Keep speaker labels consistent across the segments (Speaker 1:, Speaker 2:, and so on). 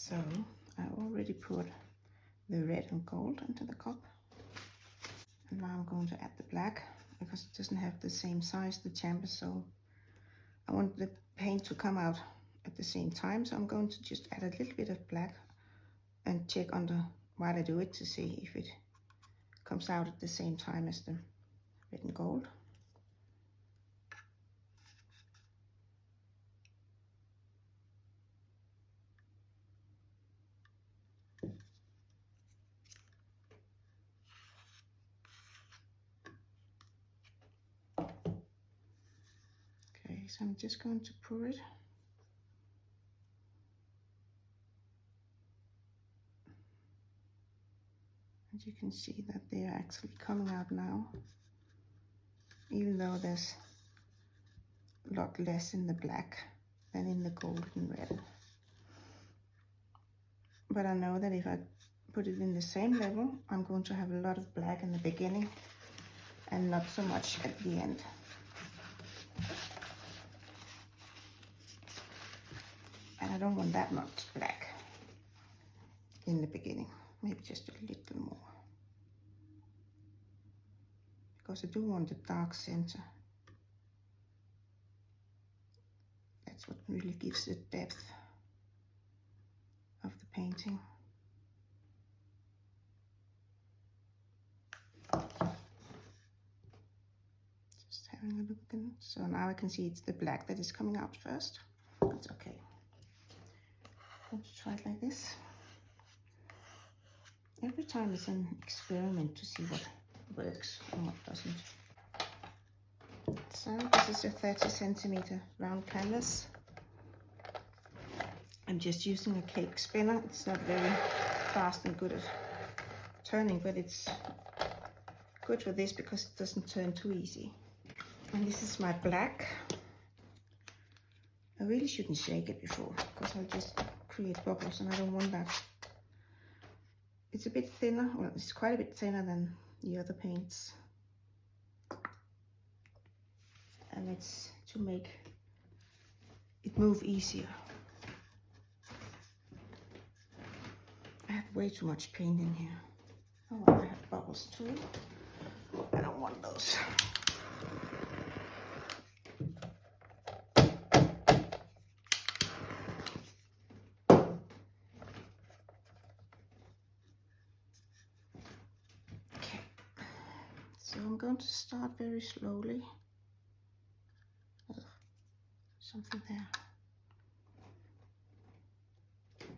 Speaker 1: So I already put the red and gold into the cup. And now I'm going to add the black because it doesn't have the same size, the chamber, so I want the paint to come out at the same time. So I'm going to just add a little bit of black and check under while I do it to see if it comes out at the same time as the red and gold. Okay, so I'm just going to pour it. And you can see that they are actually coming out now, even though there's a lot less in the black than in the gold and red. But I know that if I put it in the same level, I'm going to have a lot of black in the beginning and not so much at the end. And I don't want that much black in the beginning, maybe just a little more. Because I do want the dark center. That's what really gives the depth of the painting. Just having a look again. So now I can see it's the black that is coming out first. That's okay. I'm going to try it like this. Every time it's an experiment to see what works and what doesn't. So this is a 30 centimeter round canvas. I'm just using a cake spinner. It's not very fast and good at turning, but it's good for this because it doesn't turn too easy. And this is my black. I really shouldn't shake it before because I'll just create bubbles and I don't want that. It's a bit thinner, well, it's quite a bit thinner than the other paints. And it's to make it move easier. I have way too much paint in here. Oh, I have bubbles too. I don't want those. Okay, so I'm going to start very slowly. Something there.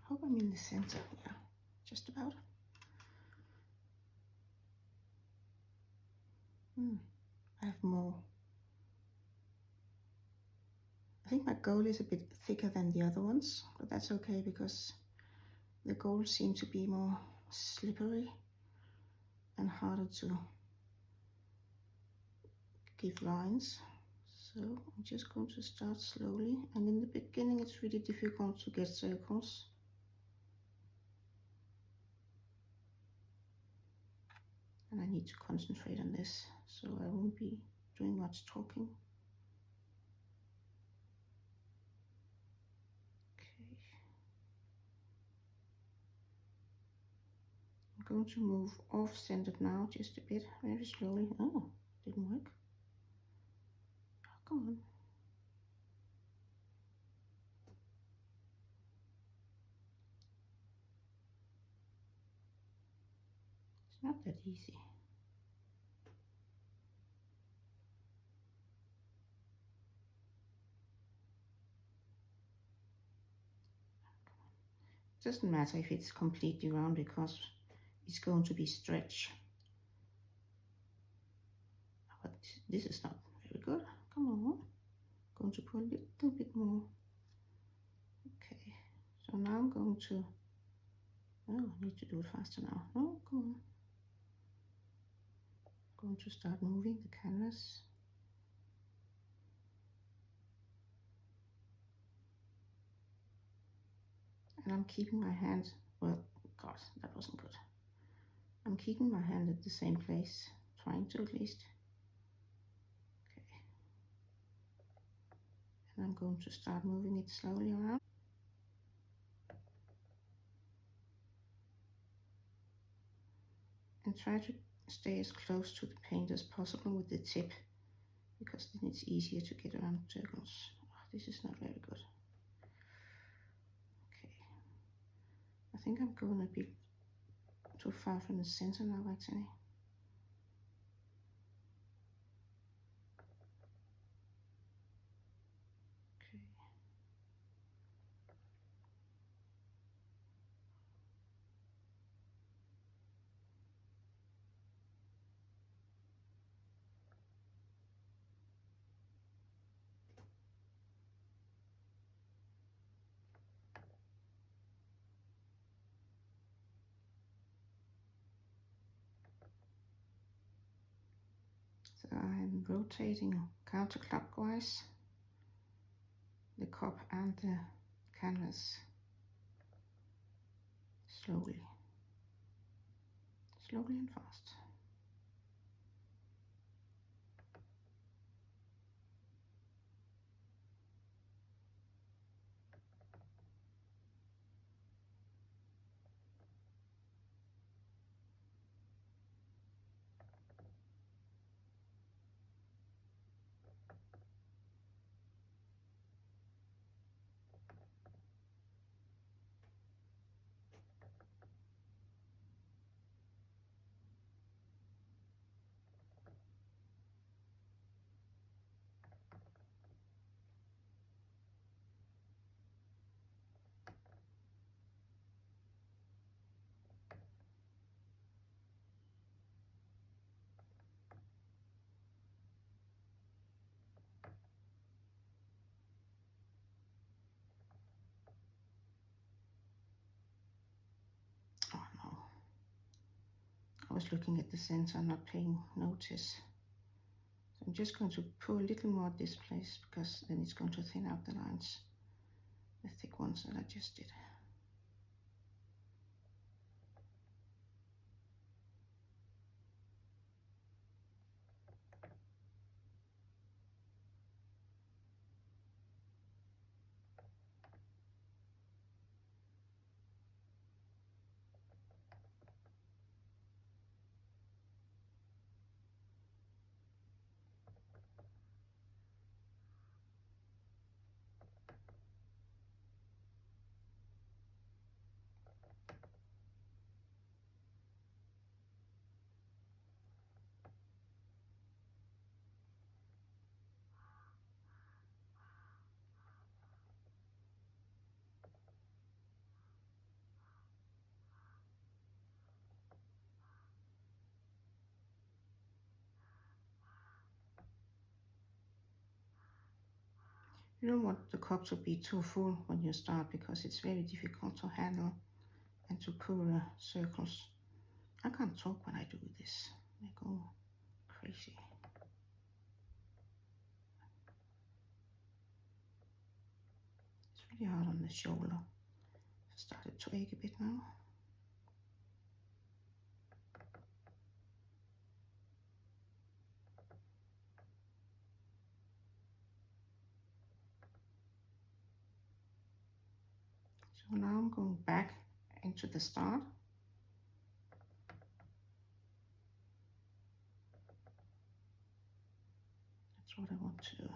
Speaker 1: Hope I'm in the center. Yeah, just about. I have more. I think my gold is a bit thicker than the other ones, but that's okay because the gold seems to be more slippery and harder to give lines. So I'm just going to start slowly, and in the beginning it's really difficult to get circles. And I need to concentrate on this, so I won't be doing much talking. Okay. I'm going to move off-centered now, just a bit, very slowly. Oh, didn't work. Oh, come on. It's not that easy. It doesn't matter if it's completely round because it's going to be stretched. But this is not very good. Come on. I'm going to put a little bit more. Okay. So now I'm going to. Oh, I need to do it faster now. Oh, come on. I'm going to start moving the canvas. And I'm keeping my hand, well, God, that wasn't good. I'm keeping my hand at the same place, trying to at least. Okay. And I'm going to start moving it slowly around. and try to stay as close to the paint as possible with the tip, because then it's easier to get around circles. Oh, this is not very good. Okay, I think I'm going a bit too far from the center now, actually. Okay. So I'm rotating counterclockwise the cup and the canvas slowly and fast. Oh no, I was looking at the center and not paying notice. So I'm just going to pour a little more at this place, because then it's going to thin out the lines, the thick ones that I just did. You don't want the cup to be too full when you start, because it's very difficult to handle and to pour circles. I can't talk when I do this. I go crazy. It's really hard on the shoulder. It started to ache a bit now. So now I'm going back into the start. That's what I want to do.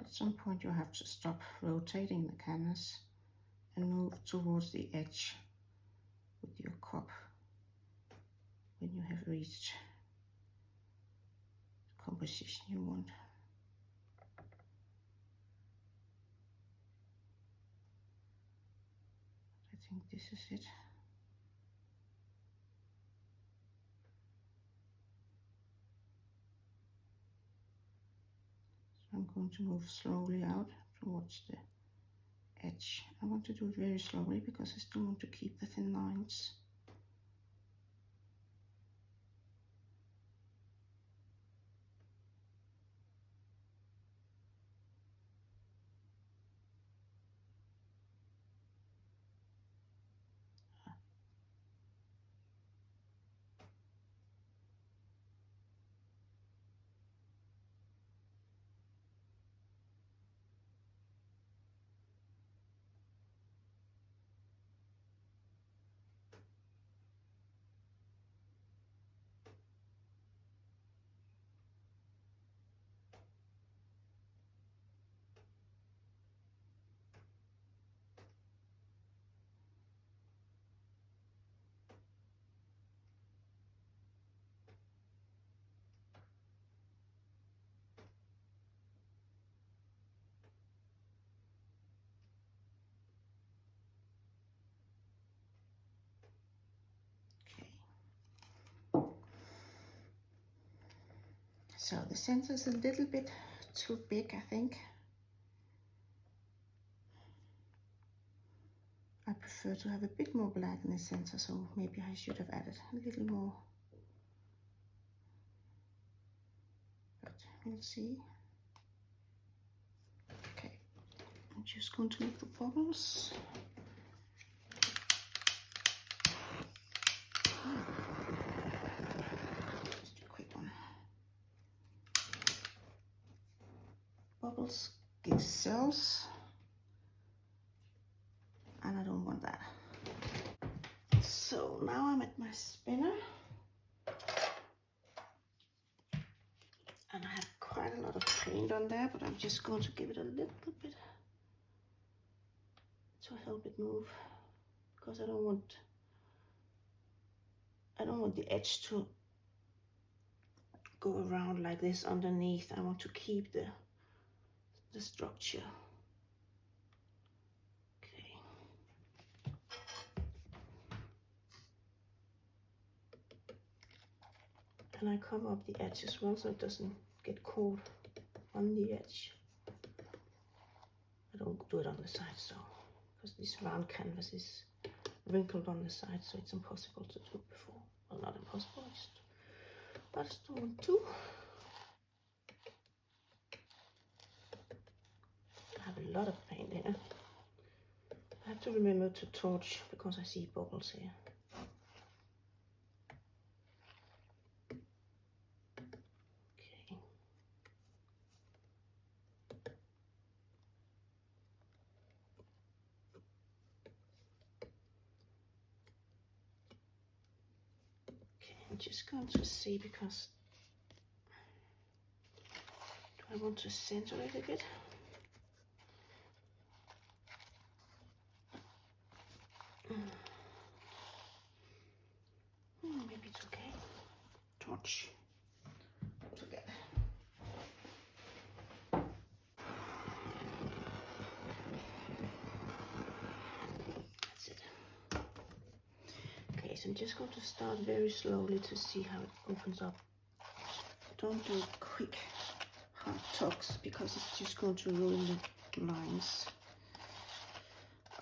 Speaker 1: at some point you have to stop rotating the canvas and move towards the edge with your cup when you have reached the composition you want. I think this is it. So I'm going to move slowly out towards the edge. I want to do it very slowly because I still want to keep the thin lines. So the center is a little bit too big, I think. I prefer to have a bit more black in the center, so maybe I should have added a little more. But we'll see. Okay, I'm just going to make the bubbles. Just a quick one. Bubbles give cells, and I don't want that. So now I'm at my spinner, and I have quite a lot of paint on there, but I'm just going to give it a little bit to help it move, because I don't want the edge to go around like this underneath. I want to keep the structure. Okay. And I cover up the edge as well so it doesn't get caught on the edge. I don't do it on the side, so because this round canvas is wrinkled on the side, so it's impossible to do before. Well, not impossible, I just don't want to. I have a lot of paint here. I have to remember to torch because I see bubbles here. Okay. Okay, I'm just going to see, because do I want to center it a bit? Maybe it's okay. Torch. Forget. That's it. Okay, so I'm just going to start very slowly to see how it opens up. Don't do quick hard tucks because it's just going to ruin the lines.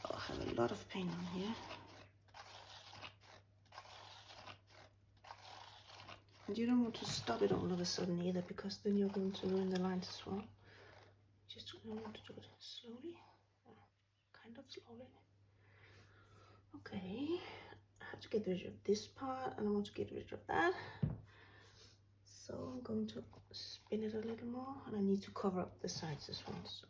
Speaker 1: I have a lot of paint on here. And you don't want to stop it all of a sudden either, because then you're going to ruin the lines as well. Just want to do it slowly, kind of slowly. Okay, I have to get rid of this part and I want to get rid of that. So I'm going to spin it a little more, and I need to cover up the sides as well. So.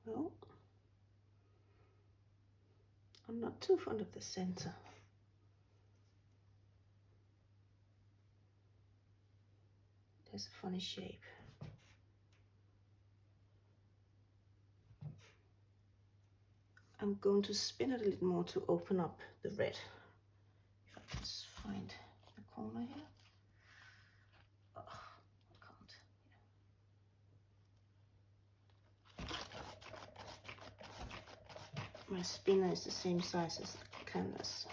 Speaker 1: Well, I'm not too fond of the center. It has a funny shape. I'm going to spin it a little more to open up the red. If I can just find the corner here. Oh, I can't. My spinner is the same size as the canvas.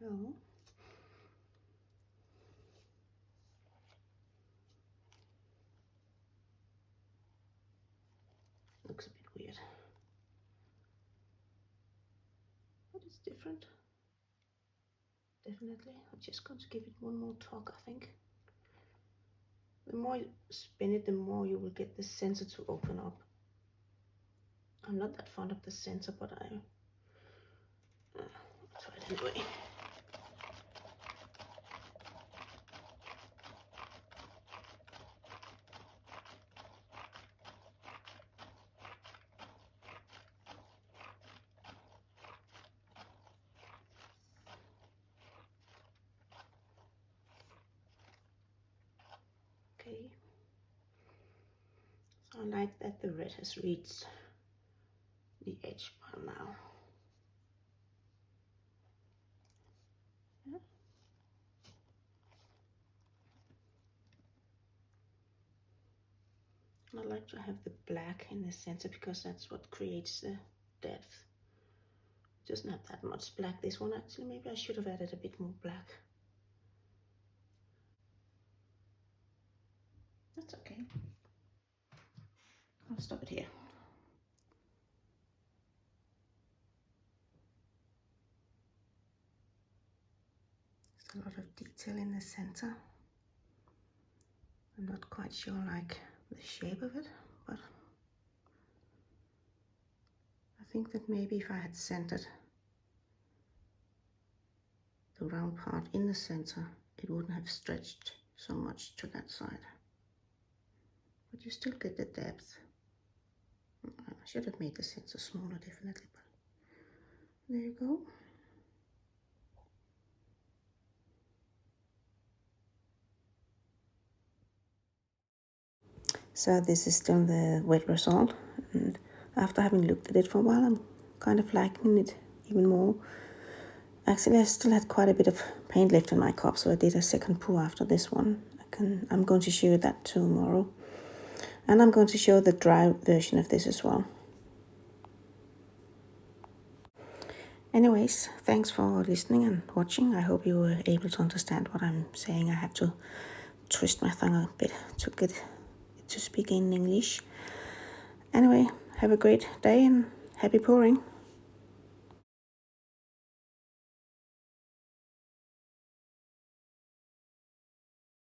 Speaker 1: Well, looks a bit weird, but it's different. Definitely. I'm just going to give it one more tug, I think. The more you spin it, the more you will get the center to open up. I'm not that fond of the center, but I'll try it anyway. Okay. So I like that the red has reached the edge by now. Yeah. I like to have the black in the center because that's what creates the depth. It doesn't have that much black, this one actually. Maybe I should have added a bit more black. That's okay. I'll stop it here. There's a lot of detail in the center. I'm not quite sure like the shape of it, but I think that maybe if I had centered the round part in the center, it wouldn't have stretched so much to that side. But you still get the depth. I should have made the center smaller, definitely, but there you go. So this is still the wet result, and after having looked at it for a while, I'm kind of liking it even more. Actually, I still had quite a bit of paint left in my cup, so I did a second pour after this one. I'm going to show you that tomorrow, and I'm going to show the dry version of this as well. Anyways, thanks for listening and watching. I hope you were able to understand what I'm saying. I had to twist my tongue a bit to get it to speak in English. Anyway, have a great day and happy pouring.